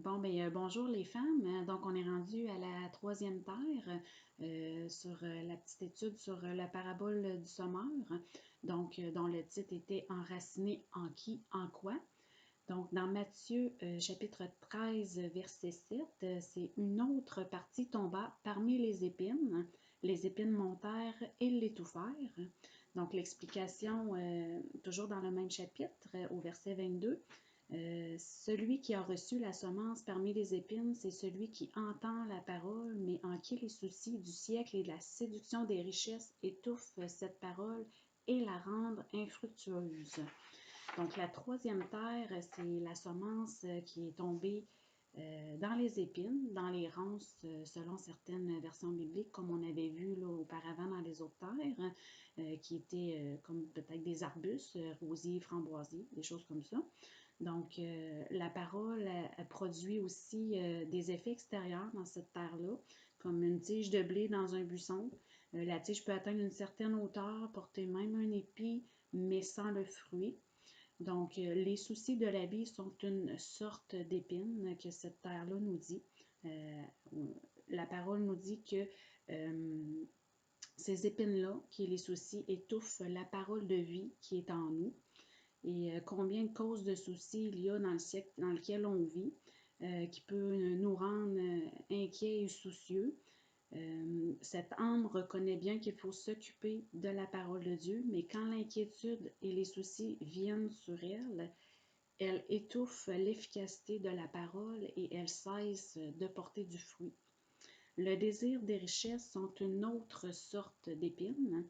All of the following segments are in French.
Bonjour les femmes. Donc, on est rendu à la troisième terre sur la petite étude sur la parabole du sommeur, dont le titre était Enraciné en qui, en quoi. Donc, dans Matthieu chapitre 13, verset 7, c'est une autre partie tomba parmi les épines. Les épines montèrent et l'étouffèrent. Donc, l'explication, toujours dans le même chapitre, au verset 22. Celui qui a reçu la semence parmi les épines, c'est celui qui entend la parole, mais en qui les soucis du siècle et de la séduction des richesses étouffent cette parole et la rendent infructueuse. Donc, la troisième terre, c'est la semence qui est tombée dans les épines, dans les ronces, selon certaines versions bibliques, comme on avait vu là, auparavant dans les autres terres, qui étaient comme peut-être des arbustes, rosiers, framboisiers, des choses comme ça. Donc, la parole elle produit aussi des effets extérieurs dans cette terre-là, comme une tige de blé dans un buisson. La tige peut atteindre une certaine hauteur, porter même un épi, mais sans le fruit. Donc, les soucis de la vie sont une sorte d'épine que cette terre-là nous dit. La parole nous dit que ces épines-là, qui est les soucis, étouffent la parole de vie qui est en nous. Et combien de causes de soucis il y a dans le siècle dans lequel on vit, qui peut nous rendre inquiets et soucieux. Cette âme reconnaît bien qu'il faut s'occuper de la parole de Dieu, mais quand l'inquiétude et les soucis viennent sur elle, elle étouffe l'efficacité de la parole et elle cesse de porter du fruit. Le désir des richesses sont une autre sorte d'épine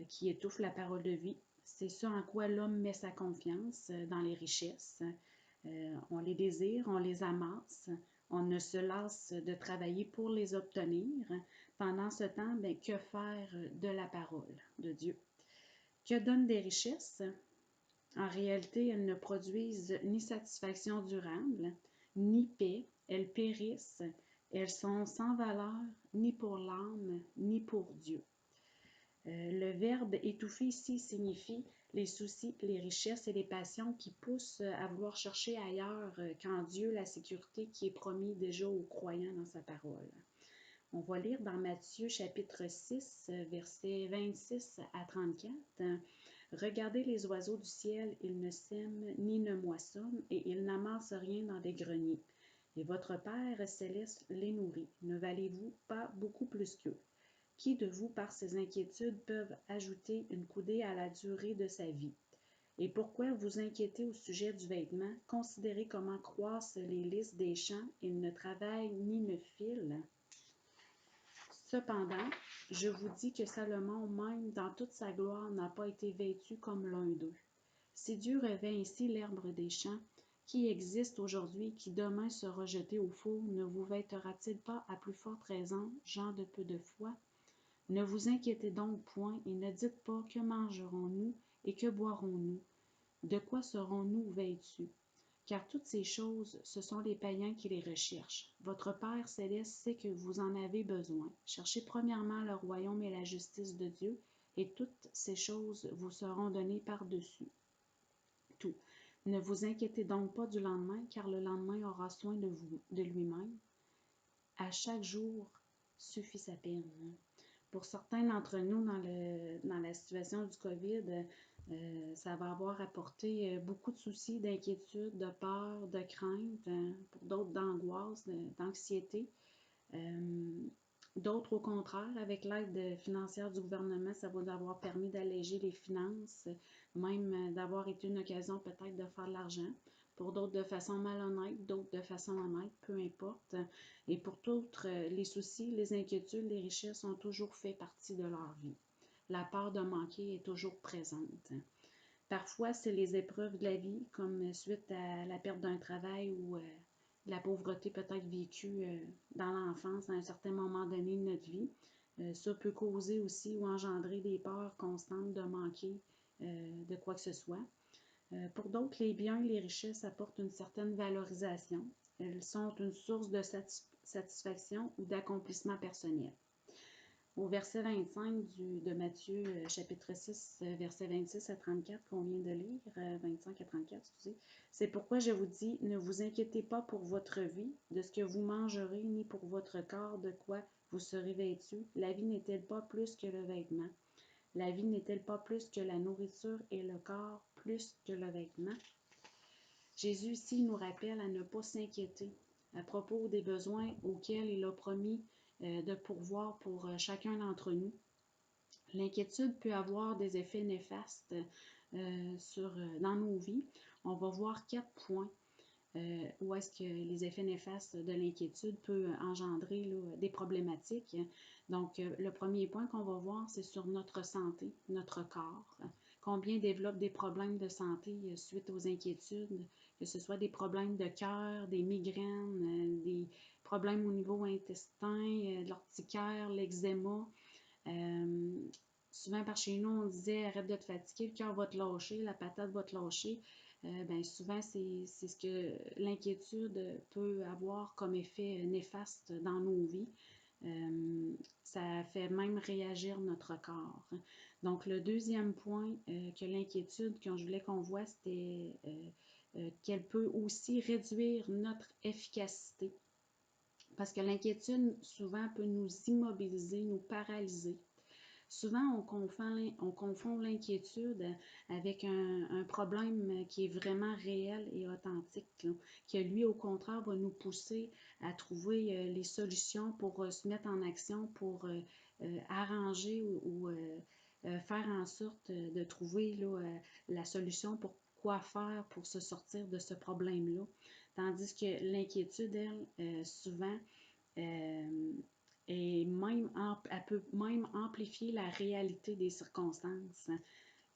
qui étouffe la parole de vie. C'est ça en quoi l'homme met sa confiance, dans les richesses. On les désire, on les amasse, on ne se lasse de travailler pour les obtenir. Pendant ce temps, que faire de la parole de Dieu? Que donnent des richesses? En réalité, elles ne produisent ni satisfaction durable, ni paix, elles périssent, elles sont sans valeur ni pour l'âme, ni pour Dieu. Le verbe étouffer ici signifie les soucis, les richesses et les passions qui poussent à vouloir chercher ailleurs qu'en Dieu la sécurité qui est promise déjà aux croyants dans sa parole. On va lire dans Matthieu chapitre 6, versets 26 à 34. Regardez les oiseaux du ciel, ils ne sèment ni ne moissonnent, et ils n'amassent rien dans des greniers. Et votre Père céleste les nourrit. Ne valez-vous pas beaucoup plus qu'eux? Qui de vous, par ses inquiétudes, peuvent ajouter une coudée à la durée de sa vie? Et pourquoi vous inquiétez au sujet du vêtement? Considérez comment croissent les lys des champs, ils ne travaillent ni ne filent. Cependant, je vous dis que Salomon, même dans toute sa gloire, n'a pas été vêtu comme l'un d'eux. Si Dieu revêt ainsi l'herbe des champs, qui existe aujourd'hui, qui demain sera jeté au four, ne vous vêtera-t-il pas à plus forte raison, gens de peu de foi? Ne vous inquiétez donc point et ne dites pas que mangerons-nous et que boirons-nous, de quoi serons-nous vêtus? Car toutes ces choses, ce sont les païens qui les recherchent. Votre Père céleste sait que vous en avez besoin. Cherchez premièrement le royaume et la justice de Dieu, et toutes ces choses vous seront données par-dessus tout. Ne vous inquiétez donc pas du lendemain, car le lendemain aura soin de vous, de lui-même. À chaque jour suffit sa peine. Pour certains d'entre nous, dans la situation du COVID, ça va avoir apporté beaucoup de soucis, d'inquiétude, de peur, de crainte, pour d'autres d'angoisse, d'anxiété. D'autres, au contraire, avec l'aide financière du gouvernement, ça va avoir permis d'alléger les finances, même d'avoir été une occasion peut-être de faire de l'argent. Pour d'autres de façon malhonnête, d'autres de façon honnête, peu importe. Et pour d'autres, les soucis, les inquiétudes, les richesses ont toujours fait partie de leur vie. La peur de manquer est toujours présente. Parfois, c'est les épreuves de la vie, comme suite à la perte d'un travail ou la pauvreté peut-être vécue dans l'enfance, à un certain moment donné de notre vie. Ça peut causer aussi ou engendrer des peurs constantes de manquer de quoi que ce soit. Pour d'autres, les biens et les richesses apportent une certaine valorisation. Elles sont une source de satisfaction ou d'accomplissement personnel. Au verset 25 de Matthieu, chapitre 6, verset 26 à 34 qu'on vient de lire, 25 à 34, excusez. C'est pourquoi je vous dis, ne vous inquiétez pas pour votre vie, de ce que vous mangerez, ni pour votre corps, de quoi vous serez vêtus. La vie n'est-elle pas plus que le vêtement? La vie n'est-elle pas plus que la nourriture et le corps plus que le vêtement? Jésus ici nous rappelle à ne pas s'inquiéter à propos des besoins auxquels il a promis de pourvoir pour chacun d'entre nous. L'inquiétude peut avoir des effets néfastes dans nos vies. On va voir 4 points où est-ce que les effets néfastes de l'inquiétude peuvent engendrer là, des problématiques. Donc, le premier point qu'on va voir, c'est sur notre santé, notre corps. Combien développe des problèmes de santé suite aux inquiétudes, que ce soit des problèmes de cœur, des migraines, des problèmes au niveau intestin, de l'urticaire, l'eczéma. Souvent par chez nous, on disait arrête de te fatiguer, le cœur va te lâcher, la patate va te lâcher. Ben, souvent, c'est ce que l'inquiétude peut avoir comme effet néfaste dans nos vies. Ça fait même réagir notre corps. Donc, le deuxième point que l'inquiétude, que je voulais qu'on voit, c'était qu'elle peut aussi réduire notre efficacité. Parce que l'inquiétude, souvent, peut nous immobiliser, nous paralyser. Souvent, on confond l'inquiétude avec un problème qui est vraiment réel et authentique, là, que lui, au contraire, va nous pousser à trouver les solutions pour se mettre en action, pour arranger ou faire en sorte de trouver là, la solution pour quoi faire pour se sortir de ce problème-là. Tandis que l'inquiétude, elle, souvent, et même elle peut même amplifier la réalité des circonstances.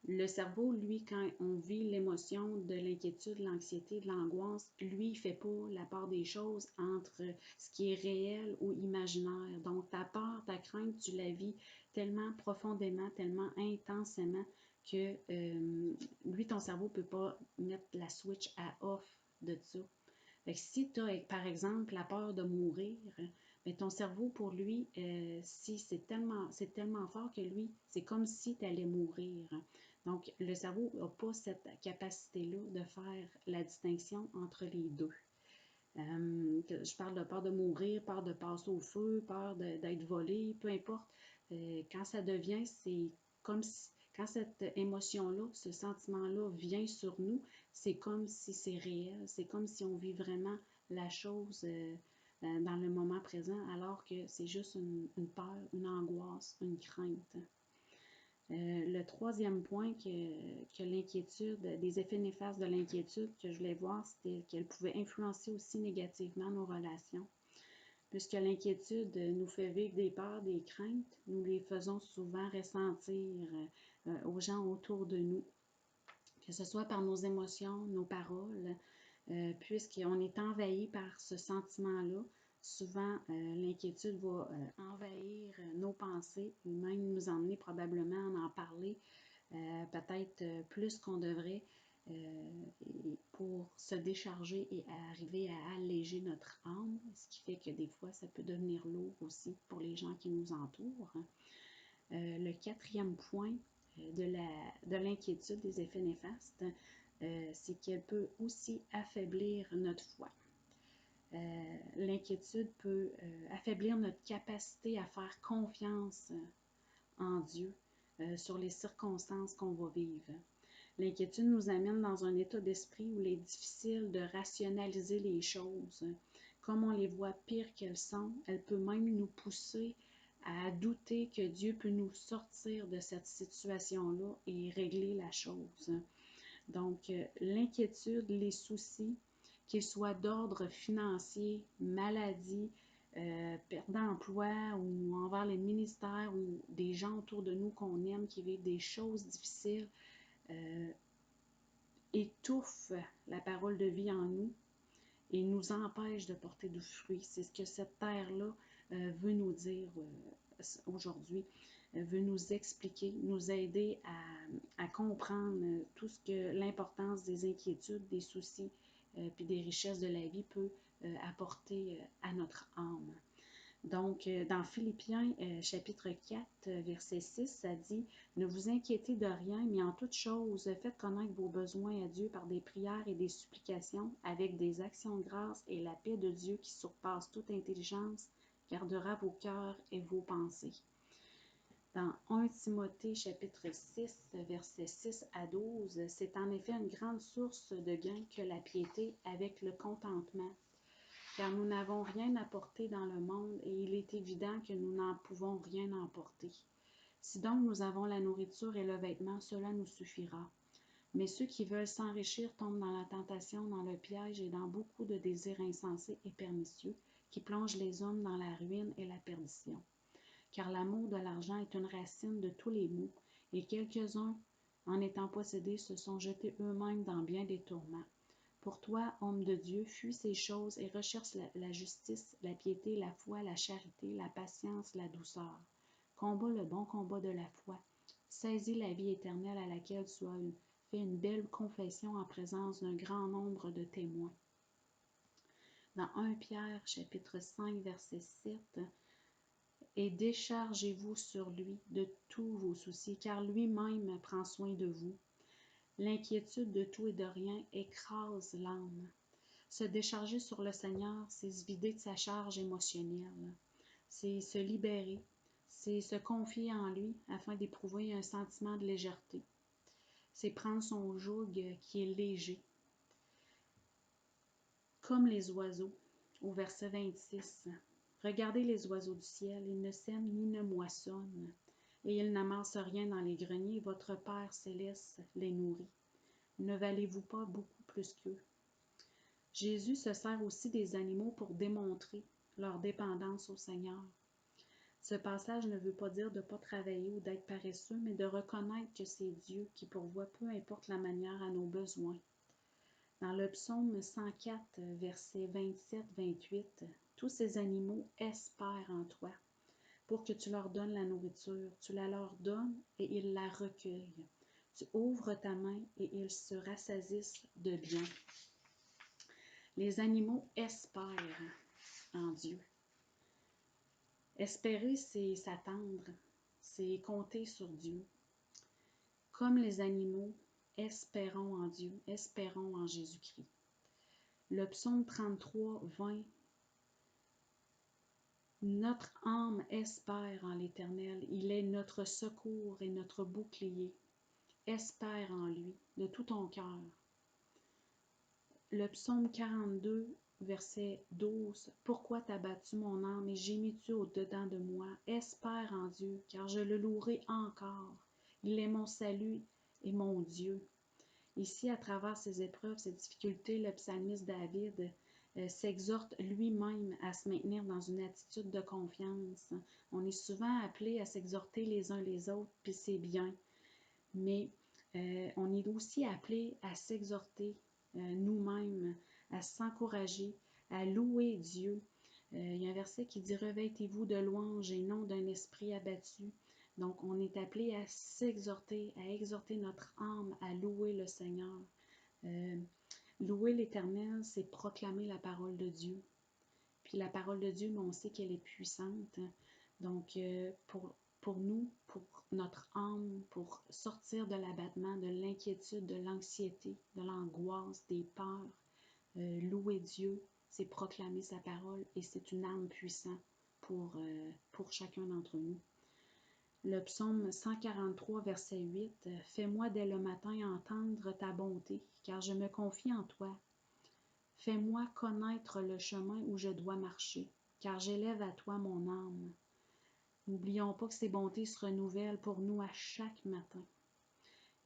Le cerveau, lui, quand on vit l'émotion de l'inquiétude, l'anxiété, de l'angoisse, lui, il ne fait pas la part des choses entre ce qui est réel ou imaginaire. Donc, ta peur, ta crainte, tu la vis tellement profondément, tellement intensément que lui, ton cerveau ne peut pas mettre la switch à off de ça. Fait que si tu as, par exemple, la peur de mourir, mais ton cerveau, pour lui, si c'est tellement fort que lui, c'est comme si tu allais mourir. Donc, le cerveau n'a pas cette capacité-là de faire la distinction entre les deux. Je parle de peur de mourir, peur de passer au feu, peur d'être volé, peu importe. Quand ça devient, c'est comme si, quand cette émotion-là, ce sentiment-là vient sur nous, c'est comme si c'est réel, c'est comme si on vit vraiment la chose dans le moment présent, alors que c'est juste une peur, une angoisse, une crainte. Le troisième point que l'inquiétude, des effets néfastes de l'inquiétude que je voulais voir, c'était qu'elle pouvait influencer aussi négativement nos relations. Puisque l'inquiétude nous fait vivre des peurs, des craintes, nous les faisons souvent ressentir aux gens autour de nous, que ce soit par nos émotions, nos paroles, puisqu'on est envahi par ce sentiment-là. Souvent, l'inquiétude va envahir nos pensées et même nous emmener probablement à en parler peut-être plus qu'on devrait pour se décharger et arriver à alléger notre âme, ce qui fait que des fois, ça peut devenir lourd aussi pour les gens qui nous entourent. Le quatrième point de l'inquiétude, des effets néfastes, c'est qu'elle peut aussi affaiblir notre foi. L'inquiétude peut affaiblir notre capacité à faire confiance en Dieu sur les circonstances qu'on va vivre. L'inquiétude nous amène dans un état d'esprit où il est difficile de rationaliser les choses. Comme on les voit pires qu'elles sont, elle peut même nous pousser à douter que Dieu peut nous sortir de cette situation-là et régler la chose. Donc, l'inquiétude, les soucis, qu'ils soient d'ordre financier, maladie, perte d'emploi ou envers les ministères ou des gens autour de nous qu'on aime qui vivent des choses difficiles, étouffe la parole de vie en nous et nous empêche de porter du fruit. C'est ce que cette terre-là veut nous dire aujourd'hui, veut nous expliquer, nous aider à comprendre tout ce que l'importance des inquiétudes, des soucis, puis des richesses de la vie peut apporter à notre âme. Donc, dans Philippiens, chapitre 4, verset 6, ça dit « Ne vous inquiétez de rien, mais en toute chose, faites connaître vos besoins à Dieu par des prières et des supplications, avec des actions de grâce, et la paix de Dieu qui surpasse toute intelligence gardera vos cœurs et vos pensées. » Dans 1 Timothée, chapitre 6, versets 6 à 12, c'est en effet une grande source de gain que la piété avec le contentement. Car nous n'avons rien apporté dans le monde et il est évident que nous n'en pouvons rien emporter. Si donc nous avons la nourriture et le vêtement, cela nous suffira. Mais ceux qui veulent s'enrichir tombent dans la tentation, dans le piège et dans beaucoup de désirs insensés et pernicieux qui plongent les hommes dans la ruine et la perdition. Car l'amour de l'argent est une racine de tous les maux, et quelques-uns, en étant possédés, se sont jetés eux-mêmes dans bien des tourments. Pour toi, homme de Dieu, fuis ces choses et recherche la justice, la piété, la foi, la charité, la patience, la douceur. Combat le bon combat de la foi. Saisis la vie éternelle à laquelle tu as fait une belle confession en présence d'un grand nombre de témoins. Dans 1 Pierre, chapitre 5, verset 7, « Et déchargez-vous sur lui de tous vos soucis, car lui-même prend soin de vous. L'inquiétude de tout et de rien écrase l'âme. » Se décharger sur le Seigneur, c'est se vider de sa charge émotionnelle. C'est se libérer, c'est se confier en lui afin d'éprouver un sentiment de légèreté. C'est prendre son joug qui est léger. Comme les oiseaux, au verset 26. Regardez les oiseaux du ciel, ils ne sèment ni ne moissonnent, et ils n'amassent rien dans les greniers, votre Père céleste les nourrit. Ne valez-vous pas beaucoup plus qu'eux? Jésus se sert aussi des animaux pour démontrer leur dépendance au Seigneur. Ce passage ne veut pas dire de ne pas travailler ou d'être paresseux, mais de reconnaître que c'est Dieu qui pourvoit peu importe la manière à nos besoins. Dans le psaume 104, versets 27-28, tous ces animaux espèrent en toi pour que tu leur donnes la nourriture. Tu la leur donnes et ils la recueillent. Tu ouvres ta main et ils se rassasissent de bien. Les animaux espèrent en Dieu. Espérer, c'est s'attendre, c'est compter sur Dieu. Comme les animaux, espérons en Dieu, espérons en Jésus-Christ. Le psaume 33, 20. Notre âme espère en l'Éternel, il est notre secours et notre bouclier. Espère en lui de tout ton cœur. Le psaume 42, verset 12. Pourquoi t'as battu mon âme et gémis-tu au-dedans de moi? Espère en Dieu, car je le louerai encore. Il est mon salut et mon Dieu. Ici, à travers ces épreuves, ces difficultés, le psalmiste David s'exhorte lui-même à se maintenir dans une attitude de confiance. On est souvent appelé à s'exhorter les uns les autres, puis c'est bien. Mais on est aussi appelé à s'exhorter nous-mêmes, à s'encourager, à louer Dieu. Il y a un verset qui dit « Revêtez-vous de louanges et non d'un esprit abattu ». Donc, on est appelé à s'exhorter, à exhorter notre âme, à louer le Seigneur. Louer l'Éternel, c'est proclamer la parole de Dieu. Puis la parole de Dieu, on sait qu'elle est puissante. Donc, pour nous, pour notre âme, pour sortir de l'abattement, de l'inquiétude, de l'anxiété, de l'angoisse, des peurs, louer Dieu, c'est proclamer sa parole et c'est une arme puissante pour chacun d'entre nous. Le psaume 143, verset 8, « Fais-moi dès le matin entendre ta bonté, car je me confie en toi. Fais-moi connaître le chemin où je dois marcher, car j'élève à toi mon âme. » N'oublions pas que ses bontés se renouvellent pour nous à chaque matin.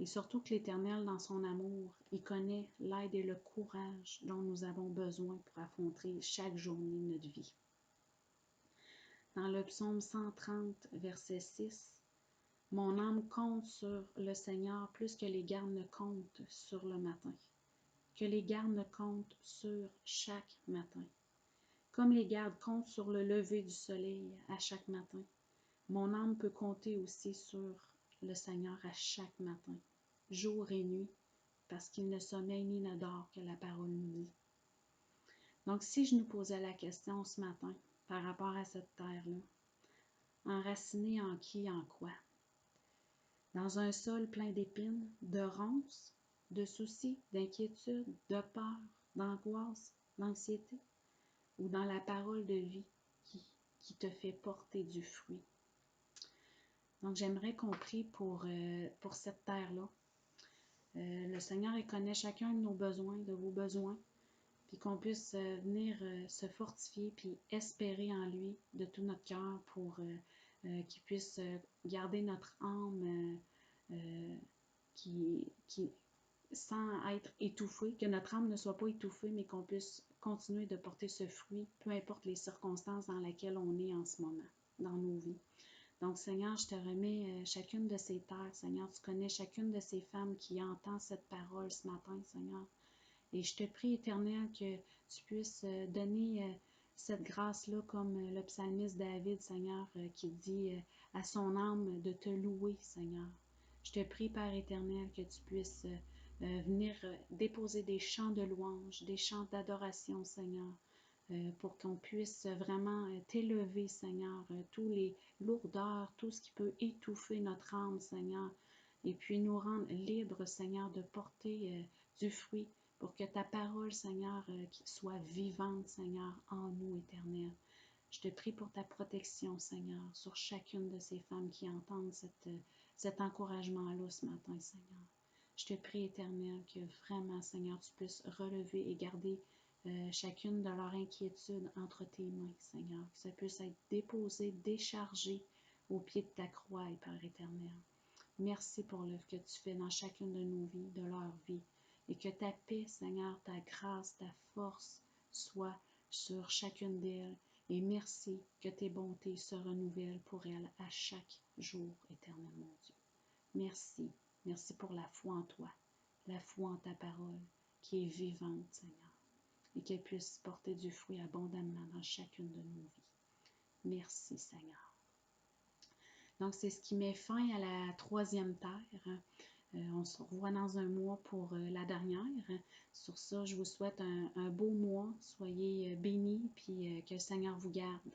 Et surtout que l'Éternel, dans son amour, il connaît l'aide et le courage dont nous avons besoin pour affronter chaque journée de notre vie. Dans le psaume 130, verset 6, « Mon âme compte sur le Seigneur plus que les gardes ne comptent sur le matin. » Que les gardes ne comptent sur chaque matin. Comme les gardes comptent sur le lever du soleil à chaque matin, mon âme peut compter aussi sur le Seigneur à chaque matin, jour et nuit, parce qu'il ne sommeille ni ne dort, que la parole nous dit. Donc, si je nous posais la question ce matin, par rapport à cette terre-là. Enraciné en qui, en quoi? Dans un sol plein d'épines, de ronces, de soucis, d'inquiétudes, de peur, d'angoisse, d'anxiété, ou dans la parole de vie qui te fait porter du fruit. Donc, j'aimerais qu'on prie pour cette terre-là. Le Seigneur, il connaît chacun de nos besoins, de vos besoins, puis qu'on puisse venir se fortifier, puis espérer en lui de tout notre cœur pour qu'il puisse garder notre âme sans être étouffée, que notre âme ne soit pas étouffée, mais qu'on puisse continuer de porter ce fruit, peu importe les circonstances dans lesquelles on est en ce moment, dans nos vies. Donc, Seigneur, je te remets chacune de ces terres, Seigneur. Tu connais chacune de ces femmes qui entend cette parole ce matin, Seigneur. Et je te prie, Éternel, que tu puisses donner cette grâce-là, comme le psalmiste David, Seigneur, qui dit à son âme de te louer, Seigneur. Je te prie, Père éternel, que tu puisses venir déposer des chants de louange, des chants d'adoration, Seigneur, pour qu'on puisse vraiment t'élever, Seigneur, tous les lourdeurs, tout ce qui peut étouffer notre âme, Seigneur, et puis nous rendre libres, Seigneur, de porter du fruit, pour que ta parole, Seigneur, soit vivante, Seigneur, en nous, éternel. Je te prie pour ta protection, Seigneur, sur chacune de ces femmes qui entendent cet encouragement-là ce matin, Seigneur. Je te prie, éternel, que vraiment, Seigneur, tu puisses relever et garder chacune de leurs inquiétudes entre tes mains, Seigneur. Que ça puisse être déposé, déchargé au pied de ta croix, Père éternel. Merci pour l'œuvre que tu fais dans chacune de nos vies, de leur vie. Et que ta paix, Seigneur, ta grâce, ta force soit sur chacune d'elles. Et merci que tes bontés se renouvellent pour elles à chaque jour, éternel mon Dieu. Merci. Merci pour la foi en toi, la foi en ta parole qui est vivante, Seigneur, et qu'elle puisse porter du fruit abondamment dans chacune de nos vies. Merci, Seigneur. Donc, c'est ce qui met fin à la troisième terre. On se revoit dans un mois pour la dernière. Sur ça, je vous souhaite un beau mois. Soyez bénis, puis que le Seigneur vous garde.